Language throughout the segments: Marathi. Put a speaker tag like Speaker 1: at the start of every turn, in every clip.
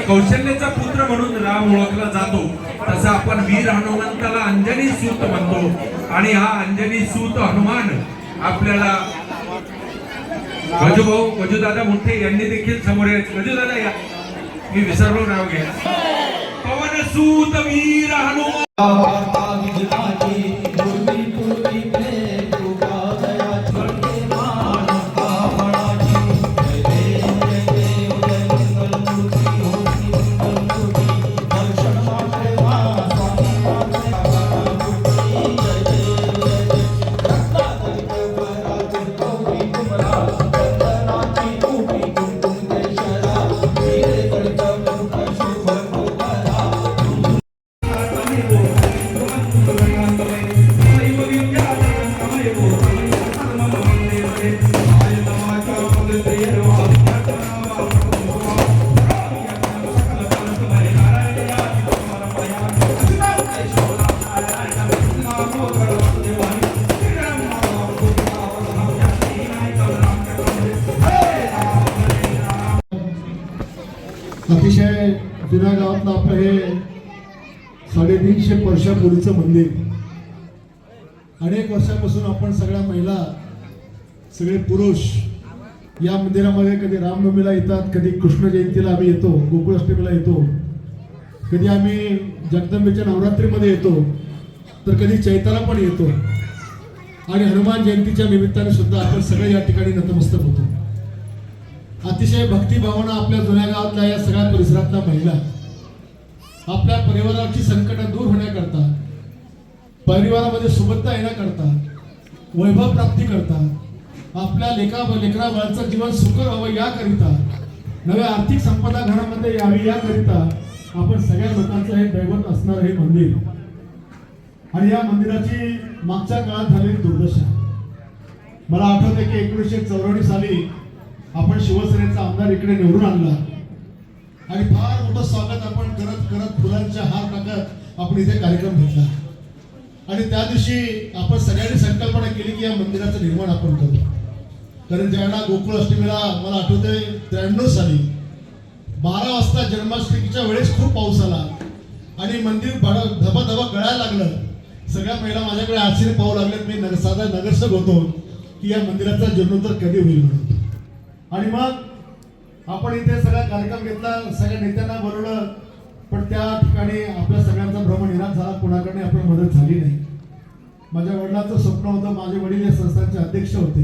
Speaker 1: कौशल्याचा पुत्र म्हणून राम ओळखला जातो, तसा आपण वीर हनुमंताला अंजनी सूत म्हणतो। आणि हा अंजनी सूत हनुमान आपल्याला गजूभाऊ गजूदादा मोठे यांनी देखील समोर यायचं। गजूदादा या, मी विसरलो नाव घ्या। पवन सूत वीर हनुमान
Speaker 2: अतिशय जुन्या गावातलं आपलं हे 350 वर्षापूर्वीचं मंदिर। अनेक वर्षापासून आपण सगळ्या महिला सगळे पुरुष या मंदिरामध्ये कधी रामनवमीला येतात, कधी कृष्ण जयंतीला आम्ही येतो, गोकुळाष्टमीला येतो, कधी आम्ही जगदंबेच्या नवरात्रीमध्ये येतो, तर कधी चैताला पण येतो आणि हनुमान जयंतीच्या निमित्ताने सुद्धा आपण सगळे या ठिकाणी नतमस्तक होतो। अतिशय भक्तिभावना आपल्या जुन्या गावातल्या या सगळ्या परिसरातल्या महिला आपल्या परिवाराची संकट दूर होण्याकरता, परिवारामध्ये सुबत्ता येण्याकरता, वैभव प्राप्ती करता, आपल्या लेकरा बाळाचं जीवन सुखकर व्हावं याकरिता, नव्या आर्थिक संपदा घरामध्ये यावी याकरिता आपण सगळ्या लोकांचं हे दैवत असणार हे मंदिर। आणि या मंदिराची मागच्या काळात झालेली दुर्दशा मला आठवते की 1984 साली आपण शिवसेनेचा आमदार इकडे निवडून आणला आणि फार मोठं स्वागत आपण करत करत फुलांच्या हार टाकत आपण इथे कार्यक्रम घेतला। आणि त्या दिवशी आपण सगळ्यांनी संकल्पना केली की या मंदिराचं निर्माण आपण करू। कारण ज्यावेळेला गोकुळाष्टमीला मला आठवते 93 साली 12 वाजता जन्माष्टमीच्या वेळेस खूप पाऊस आला आणि मंदिर धबाधबा गळायला लागलं। सगळ्या महिला माझ्याकडे आश्चर्य पाहू लागलेत, मी साधा नगरसेवक होतो, की या मंदिराचा जीर्णोद्धार कधी होईल म्हणून। आणि मग आपण इथे सगळा कार्यक्रम घेतला, सगळ्या नेत्यांना बोलवलं, पण त्या ठिकाणी आपल्या सगळ्यांचा भ्रमनिराश झाला, कोणाकडे आपण मदत झाली नाही। माझ्या वडिलांचं स्वप्न होतं, माझे वडील या संस्थांचे अध्यक्ष होते,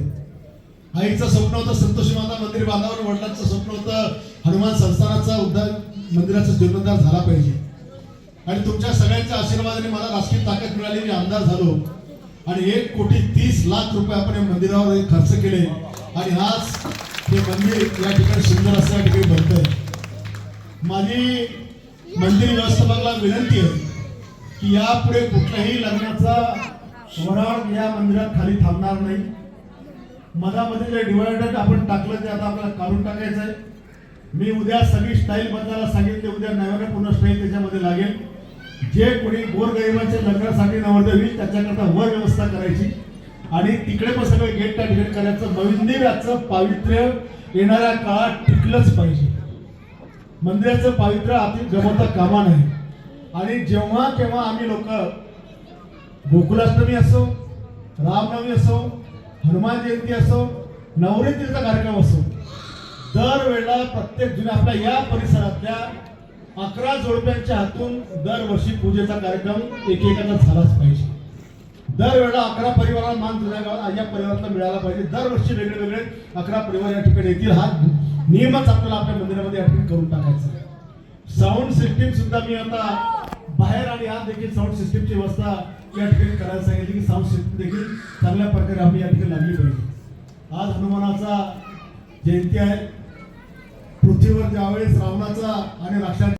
Speaker 2: आईचं स्वप्न होतं संतोषी माता मंदिर बांधावं, वडिलांचं स्वप्न होतं हनुमान संस्थानाचा उद्धार मंदिराचा जीर्णोद्धार झाला पाहिजे। आणि तुमच्या सगळ्यांच्या आशीर्वादाने मला राजकीय ताकद मिळाली, मी आमदार झालो आणि 1,30,00,000 रुपये आपण या मंदिरावर खर्च केले आणि आज हे मंदिर या ठिकाणी सुंदर असं या ठिकाणी बनतंय। माझी मंदिर व्यवस्थापकाला विनंती आहे की यापुढे कुठल्याही लग्नाचा वराळ या मंदिरात खाली थांबणार नाही। मधामध्ये जे डिवायडर आपण टाकलं ते आता आपल्याला काढून टाकायचं आहे। मी उद्या सगळी स्टाईल बदलायला सांगितले, उद्या नव्याने पुन्हा स्टाईल त्याच्यामध्ये लागेल। जे कोणी गोरगरिबांच्या लग्नासाठी नवरदेव येईल त्याच्याकरता वर व्यवस्था करायची आणि तिकडे पण सगळे गेट त्या ठिकाणी करायचं। मंदिराचं पावित्र्य येणाऱ्या काळात टिकलंच पाहिजे। मंदिराचं पावित्र्य आधी गमवता कामा नाही। आणि जेव्हा केव्हा आम्ही लोक गोकुळाष्टमी असो, रामनवमी असो, हनुमान जयंती असो, नवरात्रीचा कार्यक्रम असो, दरवेळेला प्रत्येक जुन्या आपल्या या परिसरातल्या 11 जोडप्यांच्या हातून दरवर्षी पूजेचा कार्यक्रम एकेकाचा झालाच पाहिजे। दरवेळेला 11 परिवाराला मान जुन्या गावात या परिवाराला मिळाला पाहिजे। दरवर्षी वेगळे वेगळे 11 परिवार या ठिकाणी येतील, हा नियमच आपल्याला आपल्या मंदिरामध्ये या ठिकाणी करून टाकायचा आहे। साऊंड सिस्टीम सुद्धा मी आता बाहेर आणि आत देखील साऊंड सिस्टीमची व्यवस्था या ठिकाणी करायला सांगितली की साऊंड सिस्टीम देखील चांगल्या प्रकारे आपली या ठिकाणी लागली पाहिजे। आज हनुमानाचा जयंती आहे। पृथ्वीवर ज्यावेळेस रावणाचा आणि राक्षस